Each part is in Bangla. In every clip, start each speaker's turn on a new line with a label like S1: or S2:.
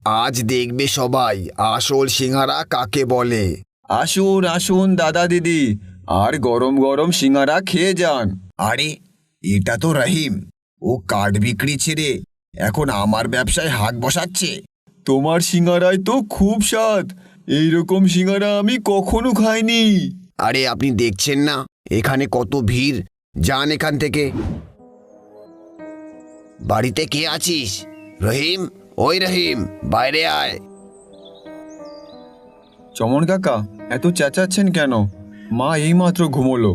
S1: আজ দেখবে সবাই আসল সিঙ্গারা কাকে বলে।
S2: আসুন আসুন দাদা দিদি, আর গরম গরম সিঙ্গারা খেয়ে যান।
S1: আরে, এটা তো রহিম। ও কাঠ বিক্রি ছেড়ে এখন আমার ব্যবসায় হাত বসাচ্ছে।
S2: তোমার সিঙ্গারায় তো খুব স্বাদ, এইরকম সিঙ্গারা আমি কখনো খাইনি।
S1: আরে, আপনি দেখছেন না এখানে কত ভিড়? যান এখান থেকে। বাড়িতে কে আছিস? রহিম, ওই রহিম, বাইরে আয়।
S2: চমন কাকা, এত চেঁচাচ্ছেন কেন? মা এইমাত্র ঘুমোলো।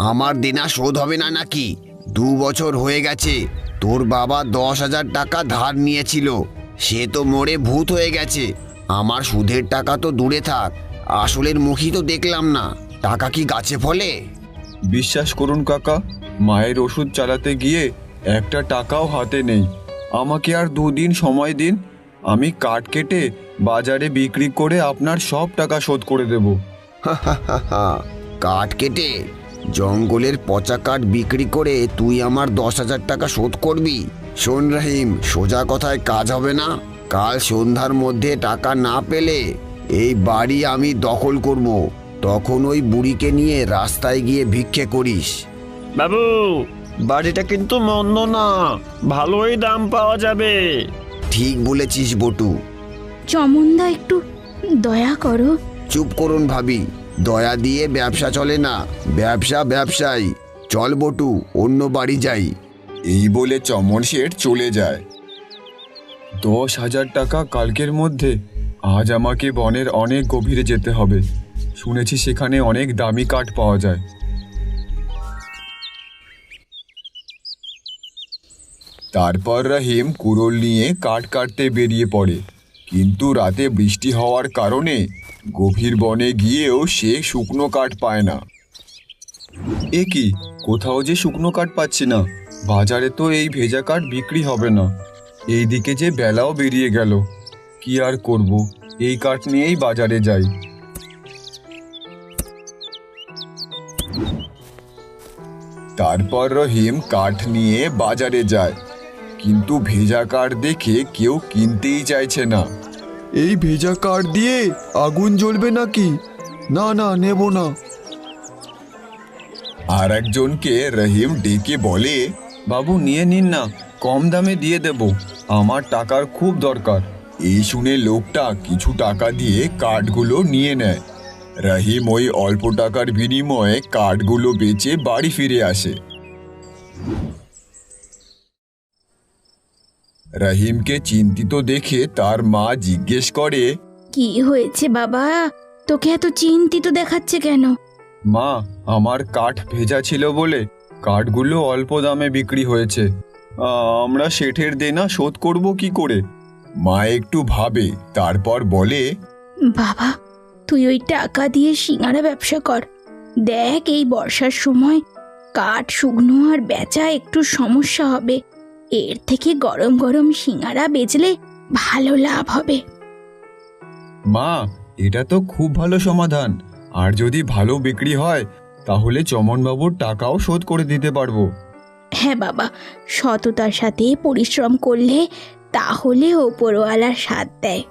S1: আমার দেনা শোধ হবে না নাকি? 2 বছর হয়ে গেছে। তোর বাবা 10,000 টাকা ধার নিয়েছিল, সে তো মরে ভূত হয়ে গেছে। আমার সুদের টাকা তো দূরে থাক, আসলের মুখই তো দেখলাম না। টাকা কি গাছে ফলে?
S2: বিশ্বাস করুন কাকা, মায়ের ওষুধ চালাতে গিয়ে একটা টাকাও হাতে নেই। আমাকে আর 2 দিন সময় দিন, আমি কাঠ কেটে বাজারে বিক্রি করে আপনার সব টাকা শোধ করে দেব।
S1: কাঠ কেটে জঙ্গলের পচা কাঠ বিক্রি করে তুই আমার 10,000 টাকা শোধ করবি? শোন রহিম, সোজা কথায় কাজ হবে না। কাল সন্ধ্যার মধ্যে টাকা না পেলে এই বাড়ি আমি দখল করব। তখন ওই বুড়িকে নিয়ে রাস্তায় গিয়ে ভিক্ষে করিস।
S3: বাবু, বাড়িটা কিন্তু মন্দ না, ভালোই দাম পাওয়া যাবে।
S1: ঠিক বলেছিস বটু।
S4: চমনদা, একটু দয়া করো।
S1: চুপ করুন ভাবি, দয়া দিয়ে ব্যবসা চলে না, ব্যবসা ব্যবসায়ী। চল বটু, অন্য বাড়ি যাই।
S2: এই বলে চমন শেঠ চলে যায়। 10,000 টাকা কালকের মধ্যে? আজ আমাকে বনের অনেক গভীরে যেতে হবে। শুনেছি সেখানে অনেক দামি কাঠ পাওয়া যায়। তারপর রহিম কুড়োল নিয়ে কাঠ কাটতে বেরিয়ে পড়ে, কিন্তু রাতে বৃষ্টি হওয়ার কারণে গভীর বনে গিয়েও সে শুকনো কাঠ পায় না। এ কি, কোথাও যে শুকনো কাঠ পাচ্ছি না। বাজারে তো এই ভেজা কাঠ বিক্রি হবে না। এইদিকে যে বেলাও বেরিয়ে গেল, কি আর করব, এই কাঠ নিয়েই বাজারে যাই। তারপর রহিম কাঠ নিয়ে বাজারে যায়, কিন্তু ভেজা কাঠ দেখে কেউ কিনতেই চাইছে না। এই ভেজা কাঠ দিয়ে আগুন জ্বলবে নাকি? না না, নেব না। আর একজনকে রহিম ডেকে বলে, বাবু নিয়ে নিন না, কম দামে দিয়ে দেব, আমার টাকার খুব দরকার। এই শুনে লোকটা কিছু টাকা দিয়ে কাঠগুলো নিয়ে নেয়। রহিম ওই অল্প টাকার বিনিময়ে কাঠগুলো বেচে বাড়ি ফিরে আসে। রহিমকে চিন্তিত দেখে তার মা জিজ্ঞেস করে,
S4: কি হয়েছে বাবা? তোকে এত চিন্তিত দেখাচ্ছে কেন?
S2: মা, আমার কাঠ ভেজা ছিল বলে কাঠগুলো অল্প দামে বিক্রি হয়েছে। আমরা শেঠের দেনা শোধ করব কি করে? মা একটু ভাবে, তারপর বলে,
S4: বাবা, তুই ওই টাকা দিয়ে সিঙ্গারা ব্যবসা কর। দেখ, এই বর্ষার সময় কাঠ শুকনো আর বেচা একটু সমস্যা হবে। এর থেকে গরম গরম সিঙ্গারা বেচলে ভালো লাভ হবে।
S2: মা, এটা তো খুব ভালো সমাধান। আর যদি ভালো বিক্রি হয় তাহলে চমনবাবুর টাকাও শোধ করে দিতে পারবো।
S4: হ্যাঁ বাবা, সততার সাথে পরিশ্রম করলে তাহলে ওপরওয়ালার সাথ দেয়।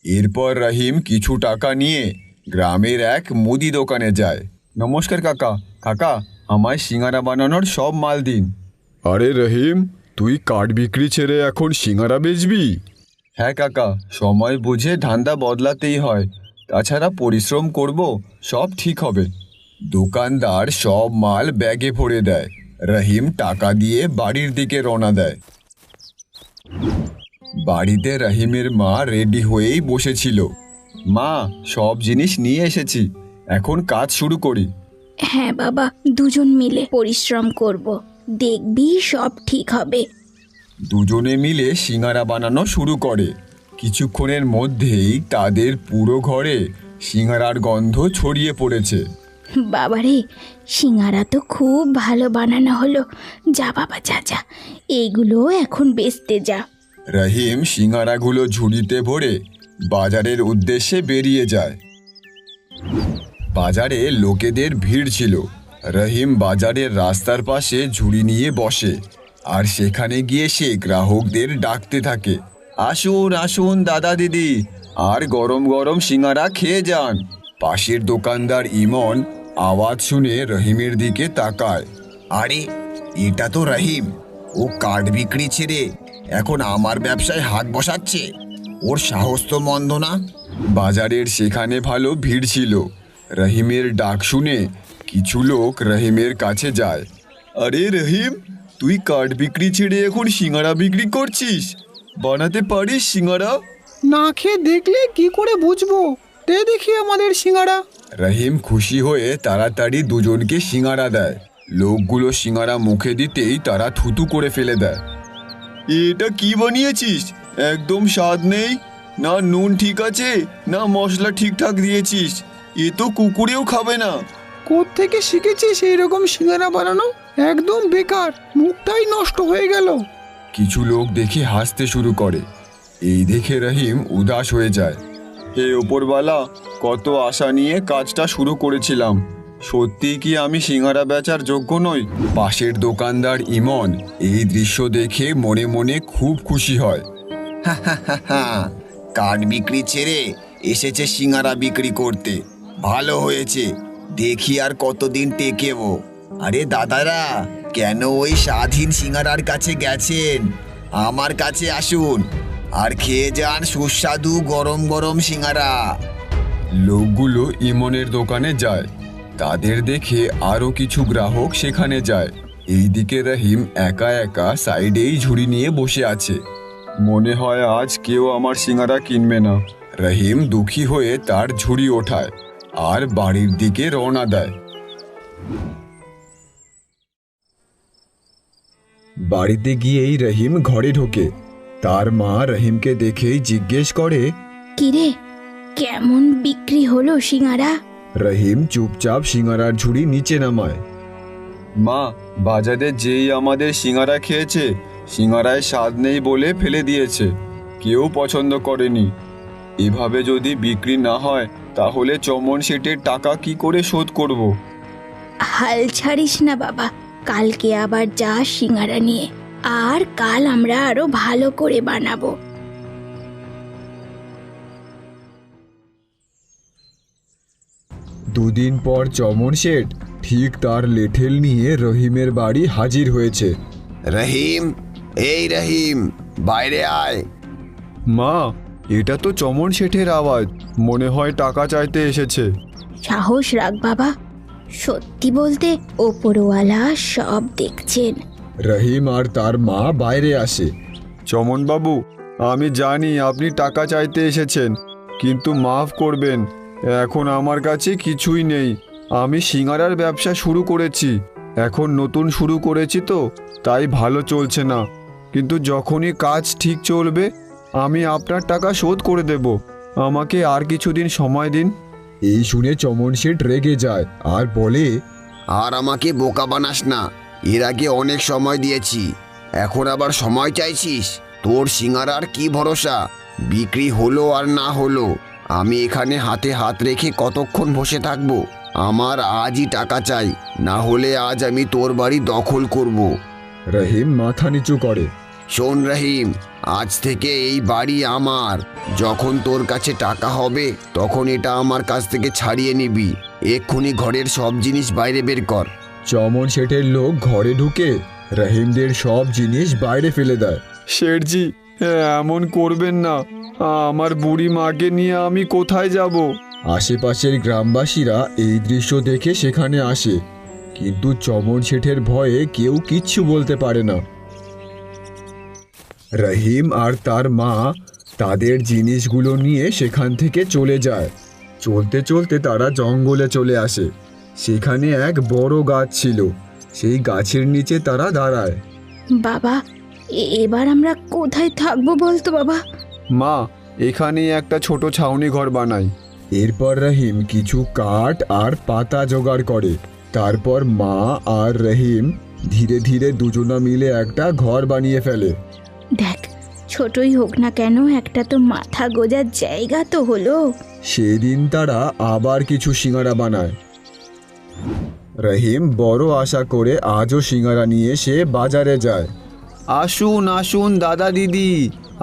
S2: এরপর রহিম কিছু টাকা নিয়ে গ্রামের এক মুদি দোকানে যায়। নমস্কার কাকা। কাকা, আমায় সিঙ্গারা বানানোর সব মাল দিন।
S5: আরে রহিম, তুই কাঠ বিক্রি ছেড়ে এখন সিঙ্গারা বেচবি?
S2: হ্যাঁ কাকা, সময় বুঝে ধান্দা বদলাতেই হয়, তাছাড়া পরিশ্রম করব, সব ঠিক হবে। দোকানদার সব মাল ব্যাগে ভরে দেয়। রহিম টাকা দিয়ে বাড়ির দিকে রওনা দেয়। বাড়িতে রহিমের মা রেডি হয়েই বসেছিল। মা, সব জিনিস নিয়ে এসেছি, এখন কাজ শুরু করি।
S4: হ্যাঁ বাবা, দুজন মিলে পরিশ্রম করব, দেখবি সব ঠিক হবে।
S2: দুজনে মিলে সিঙ্গারা বানানো শুরু করে। কিছুক্ষণের মধ্যেই তাদের পুরো ঘরে সিঙ্গারার গন্ধ ছড়িয়ে পড়েছে।
S4: বাবারে, সিঙ্গারা তো খুব ভালো বানানো হলো। যা বাবা, যা যা, এইগুলো এখন বেচতে যা।
S2: রহিম সিঙ্গারাগুলো ঝুড়িতে ভরে বাজারের উদ্দেশ্যে বেরিয়ে যায়। বাজারে লোকেদের ভিড় ছিল, রহিম বাজারের রাস্তার পাশে ঝুড়ি নিয়ে বসে আর সেখানে গিয়ে সে গ্রাহকদের ডাকতে থাকে, আসুন আসুন দাদা দিদি, আর গরম গরম সিঙ্গারা খেয়ে যান। পাশের দোকানদার ইমন আওয়াজ শুনে রহিমের দিকে তাকায়। আরে এটা তো রহিম, ও কাঠ বিক্রি ছেড়ে এখন আমার ব্যবসায় হাত বসাচ্ছে। ওর সাহস তো মন্দ না। বাজারের সেখানে ভালো ভিড় ছিল। রহিমের ডাক শুনে কিছু লোক রহিমের কাছে যায়। আরে রহিম, তুই কাঠ বিক্রি ছেড়ে এখন সিঙ্গারা বিক্রি করছিস? বানাতে পারিস সিঙ্গারা?
S6: না খেয়ে দেখলে কি করে বুঝবো? দে দেখি আমাদের সিঙ্গারা।
S2: রহিম খুশি হয়ে তাড়াতাড়ি দুজনকে সিঙ্গারা দেয়। লোকগুলো সিঙ্গারা মুখে দিতেই তারা থুতু করে ফেলে দেয়। এটা কি বানিয়েছিস? একদম স্বাদ নেই, না নুন ঠিক আছে, না মশলা ঠিকঠাক দিয়েছিস। এ তো কুকুরেও খাবে না।
S6: কোত্থেকে শিখেছিস এইরকম সিঙ্গারা বানানো? একদম বেকার, মুখটাই নষ্ট হয়ে গেল।
S2: কিছু লোক দেখে হাসতে শুরু করে। এই দেখে রহিম উদাস হয়ে যায়। হে ওপরওয়ালা, কত আশা নিয়ে কাজটা শুরু করেছিলাম, সত্যি কি আমি সিঙ্গারা বেচার যোগ্য নই? পাশের দোকানদার ইমন এই দৃশ্য দেখে মনে মনে খুব খুশি হয়। কাঠ বিক্রি ছেড়ে এসেছে সিঙ্গারা বিক্রি করতে, ভালো হয়েছে। দেখি আর কতদিন টেকেবো। আরে দাদারা, কেন ওই স্বাধীন সিঙ্গারার কাছে গেছেন? আমার কাছে আসুন আর খেয়ে যান সুস্বাদু গরম গরম সিঙ্গারা। লোকগুলো ইমনের দোকানে যায়। তাদের দেখে আরো কিছু গ্রাহক সেখানে যায়। এইদিকে রহিম একা একা সাইডেই ঝুড়ি নিয়ে বসে আছে। মনে হয় আজ কেউ আমার সিঙ্গারা কিনবে না। রহিম দুঃখী হয়ে তার ঝুড়ি ওঠায় আর বাড়ির দিকে রওনা দেয়। বাড়িতে গিয়েই রহিম ঘরে ঢোকে। তার মা রহিমকে দেখেই জিজ্ঞেস করে,
S4: কিরে, কেমন বিক্রি হলো সিঙ্গারা?
S2: রহিম চুপচাপ সিঙ্গারার ঝুড়ি নিচে নামায়। মা, বাজারে যেই আমাদের সিঙ্গারা খেয়েছে, সিঙ্গারায় স্বাদ নেই বলে ফেলে দিয়েছে। কেউ পছন্দ করেনি। এভাবে যদি বিক্রি না হয় তাহলে চমন শেঠের টাকা কি করে শোধ করব?
S4: হাল ছাড়িস না বাবা, কালকে আবার যা সিঙ্গারা নিয়ে, আর কাল আমরা আরো ভালো করে বানাবো।
S2: দুদিন পর চমন শেঠ ঠিক তার লেঠেল নিয়ে রহিমের বাড়ি হাজির হয়েছে।
S1: রহিম, এই রহিম, বাইরে আয়।
S2: মা, এটা তো চমন শেঠের আওয়াজ, মনে হয় টাকা চাইতে এসেছে।
S4: সাহস রাখ বাবা, সত্যি বলতে ওপরওয়ালা সব দেখছেন।
S2: রহিম আর তার মা বাইরে আসে। চমন বাবু, আমি জানি আপনি টাকা চাইতে এসেছেন, কিন্তু মাফ করবেন, এখন আমার কাছে কিছুই নেই। আমি সিঙ্গারার ব্যবসা শুরু করেছি, এখন নতুন শুরু করেছি তো তাই ভালো চলছে না, কিন্তু যখনই কাজ ঠিক চলবে আমি আপনার টাকা শোধ করে দেব। আমাকে আর কিছুদিন সময় দিন। এই শুনে চমন শেঠ রেগে যায় আর বলে,
S1: আর আমাকে বোকা বানাস না, এর আগে অনেক সময় দিয়েছি, এখন আবার সময় চাইছিস? তোর সিঙ্গারার কি ভরসা? বিক্রি হলো আর না হলো, আমি এখানে হাতে হাত রেখে কতক্ষণ বসে থাকবো? আমার আজই টাকা চাই, না হলে আজ আমি তোর বাড়ি দখল করব।
S2: রহিম মাথা নিচু করে।
S1: শোন রহিম, আজ থেকে এই বাড়ি আমার। যখন তোর কাছে টাকা হবে তখন এটা আমার কাছ থেকে ছাড়িয়ে নিবি। এক্ষুনি ঘরের সব জিনিস বাইরে বের কর।
S2: চমন শেঠের লোক ঘরে ঢুকে রহিমদের সব জিনিস বাইরে ফেলে দেয়। শেঠজি, এমন করবেন না, আমার বুড়ি মাকে নিয়ে আমি কোথায় যাব? আশেপাশের গ্রামবাসীরা এই দৃশ্য দেখে সেখানে আসে, কিন্তু চমন শেঠের ভয়ে কেউ কিচ্ছু বলতে পারে না। রহিম আর তার মা তাদের জিনিসগুলো নিয়ে সেখান থেকে চলে যায়। চলতে চলতে তারা জঙ্গলে চলে আসে। সেখানে এক বড় গাছ ছিল, সেই গাছের নিচে তারা দাঁড়ায়।
S4: বাবা, এবার আমরা কোথায় থাকবো বলতো বাবা?
S2: মা, এখানেই একটা ছোট ছাউনি ঘর বানাই। এরপর রহিম কিছু কাঠ আর পাতা জোগাড় করে। তারপর মা আর রহিম ধীরে ধীরে দুজনা মিলে একটা ঘর বানিয়ে ফেলে।
S4: দেখ, ছোটই হোক না কেন একটা তো মাথা গোজার জায়গা তো হলো।
S2: সেদিন তারা আবার কিছু সিঙ্গারা বানায়।
S5: রহিম বড় আশা করে আজও সিঙ্গারা নিয়ে সে বাজারে যায়।
S3: আসুন আসুন দাদা দিদি,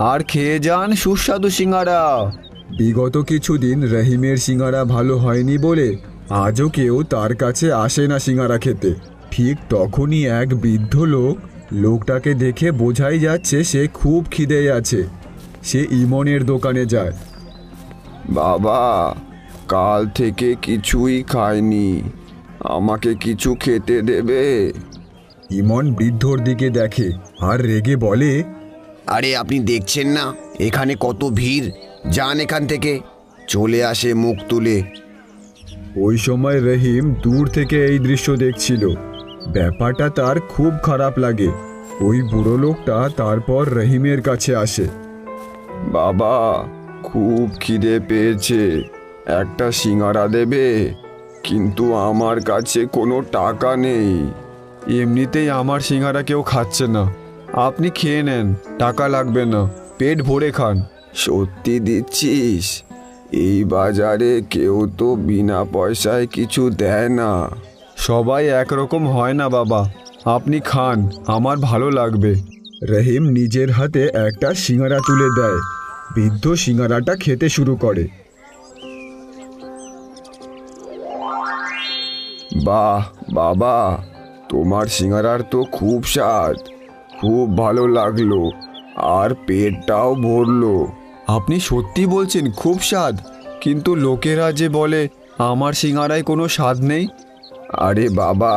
S3: আর খেয়ে যান সুস্বাদু সিঙ্গারা।
S5: বিগত কিছুদিন রহিমের সিঙ্গারা ভালো হয়নি বলে আজও কেউ তার কাছে আসে না সিঙ্গারা খেতে। ঠিক তখনই এক বৃদ্ধ লোকটাকে দেখে বোঝাই যাচ্ছে সে খুব খিদে আছে। সে ইমনের দোকানে যায়।
S1: বাবা, কাল থেকে কিছুই খাইনি, আমাকে কিছু খেতে দেবে?
S5: ইমন বৃদ্ধর দিকে দেখে আর রেগে বলে,
S1: আরে আপনি দেখছেন না এখানে কত ভিড়, যান এখান থেকে। চলে আসে মুখ তুলে।
S5: ওই সময় রহিম দূর থেকে এই দৃশ্য দেখছিল। ব্যাপারটা তার খুব খারাপ লাগে। ওই বুড়ো লোকটা তারপর রহিমের কাছে আসে।
S1: বাবা, খুব খিদে পেয়েছে, একটা সিঙ্গারা দেবে? কিন্তু আমার কাছে কোনো টাকা নেই।
S5: এমনিতেই আমার সিঙ্গারা কেউ খাচ্ছে না, আপনি খেয়ে নেন, টাকা লাগবে না, পেট ভরে খান।
S1: সত্যি দিচ্ছিস? এই বাজারে কেউ তো বিনা পয়সায় কিছু দেয় না।
S5: সবাই একরকম হয় না বাবা, আপনি খান, আমার ভালো লাগবে। রহিম নিজের হাতে একটা সিঙ্গারা তুলে দেয়। বৃদ্ধ সিঙ্গারাটা খেতে শুরু করে।
S1: বাহ বাবা, তোমার সিঙ্গারার তো খুব স্বাদ, খুব ভালো লাগলো, আর পেটটাও ভরলো।
S5: আপনি সত্যি বলছেন খুব স্বাদ? কিন্তু লোকেরা যে বলে আমার সিঙ্গারায় কোনো স্বাদ নেই।
S1: আরে বাবা,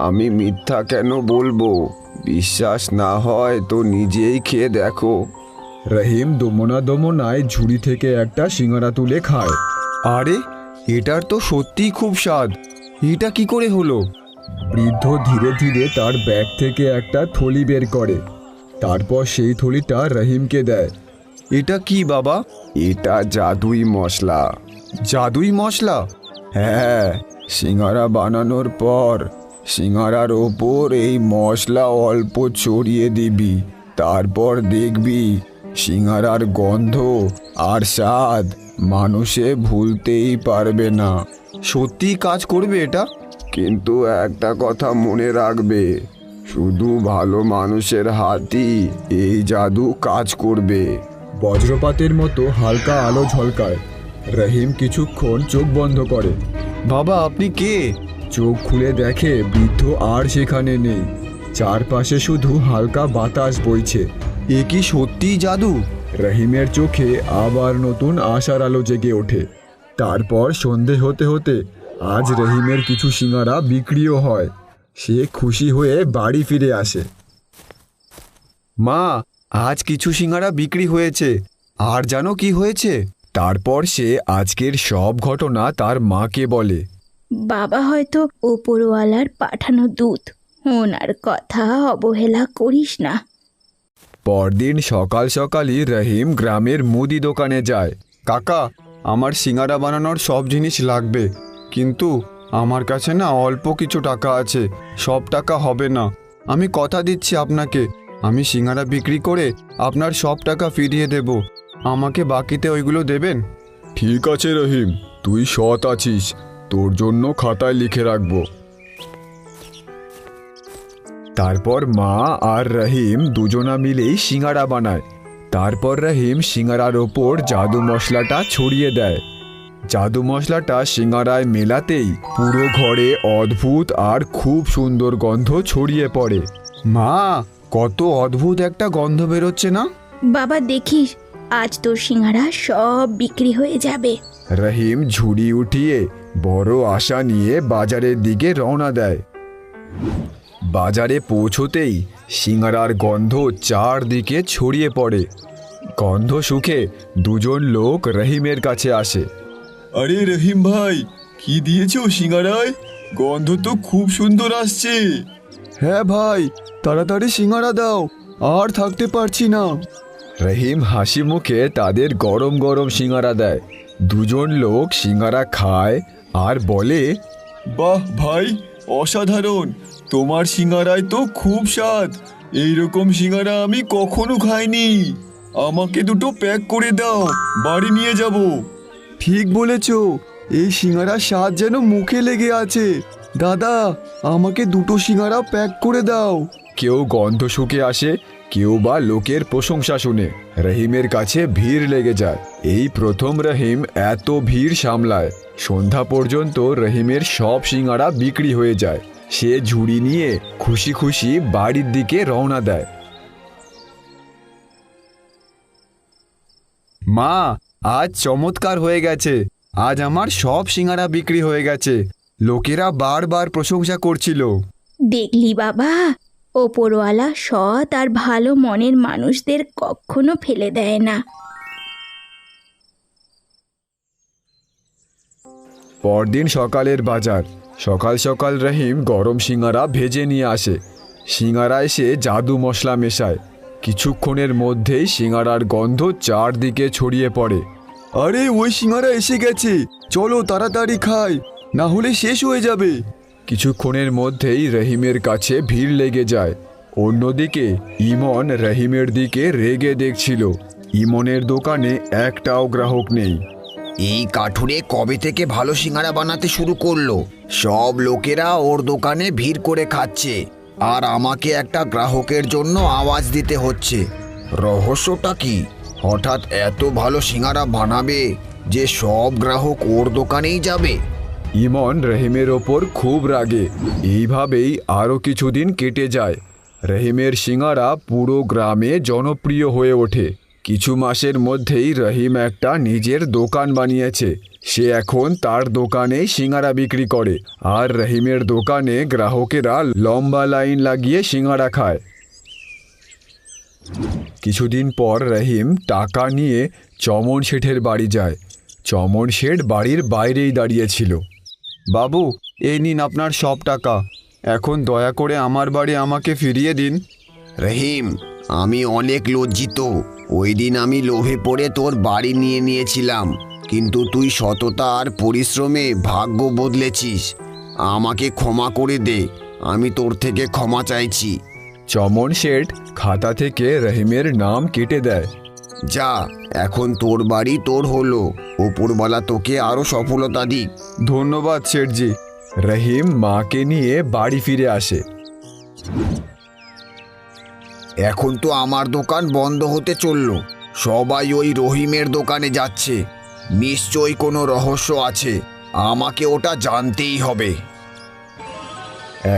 S1: আমি মিথ্যা কেন বলবো? বিশ্বাস না হয় তো নিজেই খেয়ে দেখো।
S5: রহিম দমনায় ঝুড়ি থেকে একটা সিঙ্গারা তুলে খায়। আরে, এটার তো সত্যিই খুব স্বাদ, এটা কি করে হলো? বৃদ্ধ ধীরে ধীরে তার ব্যাগ থেকে একটা থলি বের করে। তারপর সেই থলিটা রহিমকে দেয়। এটা কি বাবা?
S1: এটা জাদুই মশলা।
S5: জাদুই মশলা?
S1: হ্যাঁ, সিঙ্গারা বানানোর পর সিঙ্গারার ওপর এই মশলা অল্প ছড়িয়ে দিবি, তারপর দেখবি সিঙ্গারার গন্ধ আর স্বাদ মানুষে ভুলতেই পারবে না।
S5: সত্যি কাজ করবে এটা?
S1: কিন্তু একটা কথা মনে রাখবে, শুধু ভালো মানুষের হাতই এই জাদু কাজ করবে।
S5: বজ্রপাতের মতো হালকা আলো ঝলকায়। রহিম কিছুক্ষণ চোখ বন্ধ করে। বাবা, আপনি কে? চোখ খুলে দেখে বৃদ্ধ আর সেখানে নেই। চারপাশে শুধু হালকা বাতাস বইছে। এ কি সত্যিই জাদু? রহিমের চোখে আবার নতুন আশার আলো জেগে ওঠে। তারপর সন্ধে হতে হতে আজ রহিমের কিছু সিঙ্গারা বিক্রিও হয়। সে খুশি হয়ে বাড়ি ফিরে আসে। মা, আজ কিছু সিঙ্গারা বিক্রি হয়েছে। আর জানো কি হয়েছে? তারপর সে আজকের সব ঘটনা তার মাকে বলে।
S4: বাবা হয়তো ওপরওয়ালার পাঠানো দূত, ওনার কথা অবহেলা করিস না।
S5: পরদিন সকাল সকালই রহিম গ্রামের মুদি দোকানে যায়। কাকা, আমার সিঙ্গারা বানানোর সব জিনিস লাগবে, কিন্তু আমার কাছে না অল্প কিছু টাকা আছে, সব টাকা হবে না। আমি কথা দিচ্ছি আপনাকে, আমি সিঙ্গারা বিক্রি করে আপনার সব টাকা ফিরিয়ে দেব। আমাকে বাকিতে ওইগুলো দেবেন? ঠিক আছে রহিম, তুই সৎ আছিস, তোর জন্য খাতায় লিখে রাখবো। তারপর মা আর রহিম দুজনা মিলেই সিঙ্গারা বানায়। তারপর রহিম সিঙ্গারার ওপর জাদু মশলাটা ছড়িয়ে দেয়। জাদু মশলাটা সিঙ্গারায় মেলাতেই পুরো ঘরে অদ্ভুত আর খুব সুন্দর গন্ধ ছড়িয়ে পড়ে। মা, কত অদ্ভুত একটা গন্ধ বেরোচ্ছে না?
S4: বাবা দেখিস, আজ তোর সিঙ্গারা সব বিক্রি হয়ে যাবে।
S5: রহিম ঝুড়ি উঠিয়ে বড় আশা নিয়ে বাজারের দিকে রওনা দেয়। বাজারে পৌঁছতেই সিঙ্গারার গন্ধ চারদিকে ছড়িয়ে পড়ে। গন্ধ শুকে দুজন লোক রহিমের কাছে আসে।
S2: আরে রহিম ভাই, কি দিয়েছো সিঙ্গারায়? গন্ধ তো খুব সুন্দর আসছে।
S5: হ্যাঁ ভাই, তাড়াতাড়ি সিঙ্গারা দাও, আর থাকতে পারছি না। রহিম হাসি মুখে তাদের গরম গরম সিঙ্গারা দেয়। দুজন লোক সিঙ্গারা খায় আর বলে,
S2: বাহ ভাই, অসাধারণ, তোমার সিঙ্গারায় তো খুব স্বাদ। এইরকম সিঙ্গারা আমি কখনো খাইনি। আমাকে দুটো প্যাক করে দাও, বাড়ি নিয়ে যাব।
S5: ঠিক বলেছ, এই সিঙ্গারার স্বাদ যেন মুখে লেগে আছে। দাদা, আমাকে 2টো সিঙ্গারা প্যাক করে দাও। কেউ গন্ধ শুকে আসে, কেউ বা লোকের প্রশংসা শুনে রহিমের কাছে ভিড় লেগে যায়। এই প্রথম রহিম এত ভিড় সামলায়। সন্ধ্যা পর্যন্ত রহিমের সব সিঙ্গারা বিক্রি হয়ে যায়। সে ঝুড়ি নিয়ে খুশি খুশি বাড়ির দিকে রওনা দেয়। মা, আজ চমৎকার হয়ে গেছে। আজ আমার সব সিঙ্গারা বিক্রি হয়ে গেছে। লোকেরা বারবার প্রশংসা করছিল।
S4: দেখলি বাবা, ওপরওয়ালা সৎ আর ভালো মনের মানুষদের কখনো ফেলে দেয় না।
S5: পরদিন সকালের বাজার। সকাল সকাল রহিম গরম সিঙ্গারা ভেজে নিয়ে আসে। সিঙ্গারায় সে জাদু মশলা মেশায়। কিছুক্ষণের মধ্যেই সিঙ্গারার গন্ধ চারদিকে ছড়িয়ে পড়ে। আরে, ওই সিঙ্গারা এসে গেছে, চলো তাড়াতাড়ি খাই, না হলে শেষ হয়ে যাবে। কিছুক্ষণের মধ্যেই রহিমের কাছে ভিড় লেগে যায়। অন্যদিকে ইমন রহিমের দিকে রেগে দেখছিল। ইমনের দোকানে একটাও গ্রাহক নেই।
S1: এই কাঠুরে কবে থেকে ভালো সিঙ্গারা বানাতে শুরু করলো? সব লোকেরা ওর দোকানে ভিড় করে খাচ্ছে, আর আমাকে একটা গ্রাহকের জন্য আওয়াজ দিতে হচ্ছে। রহস্যটা কি? হঠাৎ এত ভালো সিঙ্গারা বানাবে যে সব গ্রাহক ওর দোকানেই যাবে?
S5: ইমন রহিমের ওপর খুব রাগে। এইভাবেই আরও কিছুদিন কেটে যায়। রহিমের সিঙ্গারা পুরো গ্রামে জনপ্রিয় হয়ে ওঠে। কিছু মাসের মধ্যেই রহিম একটা নিজের দোকান বানিয়েছে। সে এখন তার দোকানেই সিঙ্গারা বিক্রি করে, আর রহিমের দোকানে গ্রাহকেরা লম্বা লাইন লাগিয়ে সিঙ্গারা খায়। কিছুদিন পর রহিম টাকা নিয়ে চমন শেঠের বাড়ি যায়। চমন শেঠ বাড়ির বাইরেই দাঁড়িয়েছিল। বাবু, এই নিন আপনার সব টাকা। এখন দয়া করে আমার বাড়ি আমাকে ফিরিয়ে দিন।
S1: রহিম, আমি অনেক লজ্জিত। ওই দিন আমি লোভে পড়ে তোর বাড়ি নিয়েছিলাম, কিন্তু তুই সততা আর পরিশ্রমে ভাগ্য বদলেছিস। আমাকে ক্ষমা করে দে, আমি তোর থেকে ক্ষমা চাইছি।
S5: চমন শেঠ খাতা থেকে রহিমের নাম কেটে দেয়।
S1: যা, এখন তোর বাড়ি তোর হলো। ওপরওয়ালা তোকে আরো সফলতা দিক।
S5: ধন্যবাদ শেঠজি। রহিম মাকে নিয়ে বাড়ি ফিরে আসে।
S1: এখন তো আমার দোকান বন্ধ হতে চলল। সবাই ওই রহিমের দোকানে যাচ্ছে। নিশ্চয়ই কোনো রহস্য আছে, আমাকে ওটা জানতেই হবে।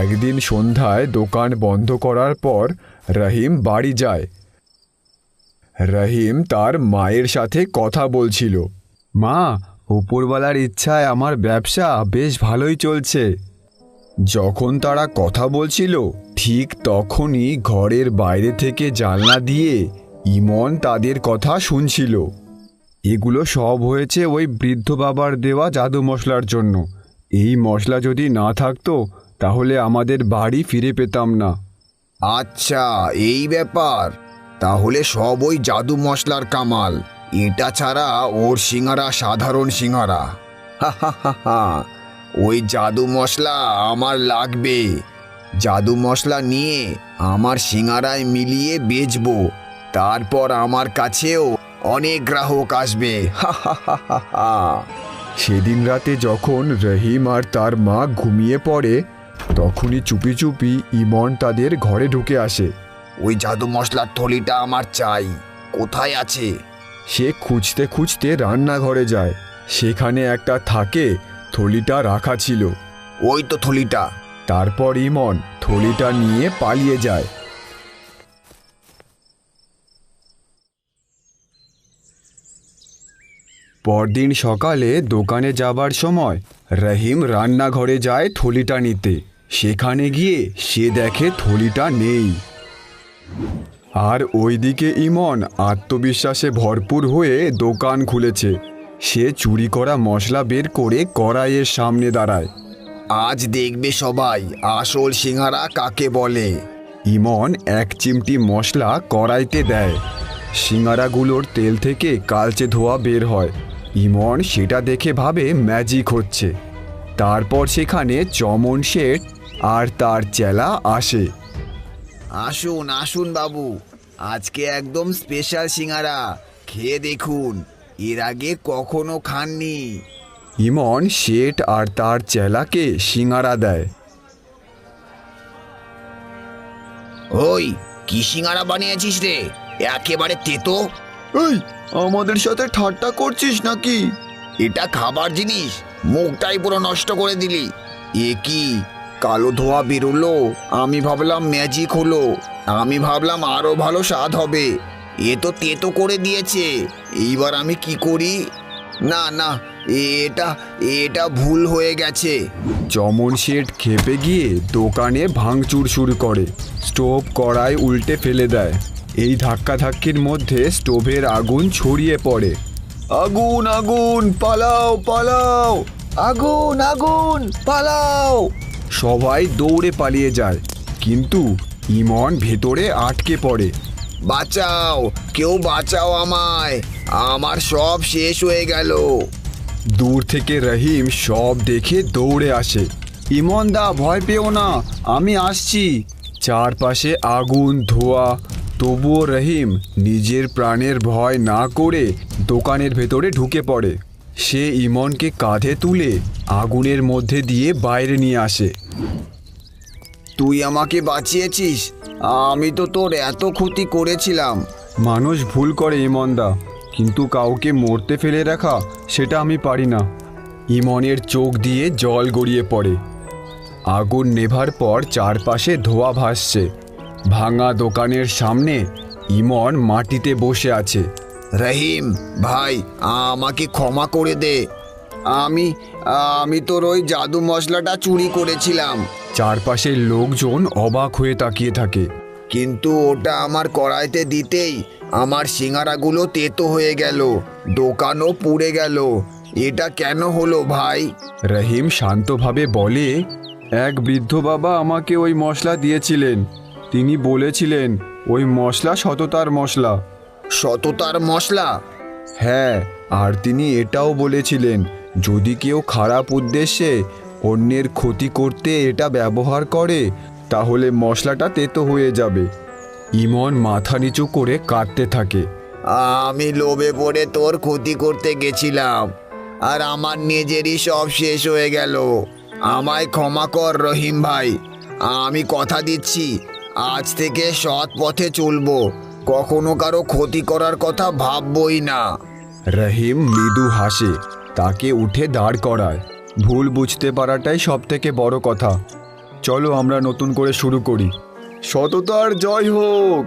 S5: একদিন সন্ধ্যায় দোকান বন্ধ করার পর রহিম বাড়ি যায়। রহিম তার মায়ের সাথে কথা বলছিল। মা, উপরওয়ালার ইচ্ছায় আমার ব্যবসা বেশ ভালোই চলছে। যখন তারা কথা বলছিল ঠিক তখনই ঘরের বাইরে থেকে জানলা দিয়ে ইমন তাদের কথা শুনছিল। এগুলো সব হয়েছে ওই বৃদ্ধ বাবার দেওয়া জাদু মশলার জন্য। এই মশলা যদি না থাকতো তাহলে আমাদের বাড়ি ফিরে পেতাম না।
S1: আচ্ছা, এই ব্যাপার। তাহলে সব ওই জাদু মশলার কামাল। এটা ছাড়া ওর সিঙ্গারা সাধারণ সিঙ্গারা। হা হা হা হা, ওই জাদু মশলা আমার লাগবে। জাদু মশলা নিয়ে আমার সিঙ্গারায় মিলিয়ে বেচবো। তারপর আমার কাছেও অনেক গ্রাহক আসবে। হা হা হা হা হা।
S5: সেদিন রাতে যখন রহিম আর তার মা ঘুমিয়ে পড়ে তখনই চুপি চুপি ইমন তাদের ঘরে ঢুকে আসে।
S1: ওই জাদু মশলার থলিটা আমার চাই, কোথায় আছে?
S5: সে খুঁজতে খুঁজতে রান্নাঘরে যায়। সেখানে একটা থাকে থলিটা রাখা ছিল।
S1: ওই তো থলিটা।
S5: তারপর ইমন থলিটা নিয়ে পালিয়ে যায়। পরদিন সকালে দোকানে যাবার সময় রহিম রান্নাঘরে যায় থলিটা নিতে। সেখানে গিয়ে সে দেখে থলিটা নেই। আর ওইদিকে ইমন আত্মবিশ্বাসে ভরপুর হয়ে দোকান খুলেছে। সে চুরি করা মশলা বের করে কড়াইয়ের সামনে দাঁড়ায়।
S1: আজ দেখবে সবাই আসল সিঙ্গারা কাকে বলে।
S5: ইমন এক চিমটি মশলা কড়াইতে দেয়। সিঙ্গারাগুলোর তেল থেকে কালচে ধোঁয়া বের হয়। ইমন সেটা দেখে ভাবে ম্যাজিক হচ্ছে। তারপর সেখানে চমন শেঠ আর তার চেলা আসে।
S1: আসুন আসুন বাবু, আজকে একদম স্পেশাল সিঙ্গারা, খেয়ে দেখুন, এর আগে কখনো খাননি।
S5: ইমন শেঠ আর তার চেলাকে সিঙাড়া দেয়।
S1: ওই কি সিঙ্গারা বানিয়েছিস রে, একেবারে তেতো।
S5: এই, আমাদের সাথে ঠাট্টা করছিস নাকি?
S1: এটা খাবার জিনিস, মুখটাই পুরো নষ্ট করে দিলি। এ কি কালো ধোয়া বেরোলো, আমি ভাবলাম ম্যাজিক হলো, আমি ভাবলাম আরো ভালো স্বাদ হবে, এ তো তেতো করে দিয়েছে। এইবার আমি কি করি? না না, এটা এটা ভুল হয়ে গেছে।
S5: চমন শেঠ খেপে গিয়ে দোকানে ভাঙচুর শুরু করে, স্টোভ কড়াই উল্টে ফেলে দেয়। এই ধাক্কাধাক্কির মধ্যে স্টোভের আগুন ছড়িয়ে পড়ে। আগুন আগুন, পালাও পালাও! আগুন আগুন, পালাও! সবাই দৌড়ে পালিয়ে যায়, কিন্তু ইমন ভেতরে আটকে পড়ে।
S1: বাঁচাও, কেউ বাঁচাও আমায়, আমার সব শেষ হয়ে গেল।
S5: দূর থেকে রহিম সব দেখে দৌড়ে আসে। ইমন দা, ভয় পেও না, আমি আসছি। চারপাশে আগুন ধোঁয়া, তবুও রহিম নিজের প্রাণের ভয় না করে দোকানের ভেতরে ঢুকে পড়ে। সে ইমনকে কাঁধে তুলে আগুনের মধ্যে দিয়ে বাইরে নিয়ে আসে।
S1: তুই আমাকে বাঁচিয়েছিস, আমি তো তোর এত ক্ষতি করেছিলাম।
S5: মানুষ ভুল করে ইমনদা, কিন্তু কাউকে মরতে ফেলে রাখা সেটা আমি পারি না। ইমনের চোখ দিয়ে জল গড়িয়ে পড়ে। আগুন নেভার পর চারপাশে ধোঁয়া ভাসছে। ভাঙা দোকানের সামনে ইমন মাটিতে বসে আছে।
S1: রহিম ভাই, আমাকে ক্ষমা করে দে, আমি আমি তোর ওই জাদু মশলাটা চুরি করেছিলাম।
S5: চারপাশের লোকজন অবাক হয়ে তাকিয়ে থাকে।
S1: কিন্তু ওটা আমার কড়াইতে দিতেই আমার সিঙ্গারাগুলো তেতো হয়ে গেল, দোকানও পুড়ে গেল। এটা কেন হলো ভাই?
S5: রহিম শান্তভাবে বলে, এক বৃদ্ধ বাবা আমাকে ওই মশলা দিয়েছিলেন। তিনি বলেছিলেন ওই মশলা সততার মশলা।
S1: সততার মশলা?
S5: হ্যাঁ, আর তিনি এটাও বলেছিলেন যদি কেউ খারাপ উদ্দেশ্যে অন্যের ক্ষতি করতে এটা ব্যবহার করে তাহলে মশলাটা তেতো হয়ে যাবে। ইমন মাথা নিচু করে কাঁদতে থাকে।
S1: আমি লোভে পড়ে তোর ক্ষতি করতে গেছিলাম, আর আমার নিজেরই সব শেষ হয়ে গেল। আমায় ক্ষমা কর রহিম ভাই, আমি কথা দিচ্ছি আজ থেকে সৎ পথে চলবো, কখনো কারো ক্ষতি করার কথা ভাববই না।
S5: রহিম মৃদু হাসে, তাকে উঠে দাঁড় করায়। ভুল বুঝতে পারাটাই সব থেকে বড় কথা। চলো আমরা নতুন করে শুরু করি। সততার জয় হোক।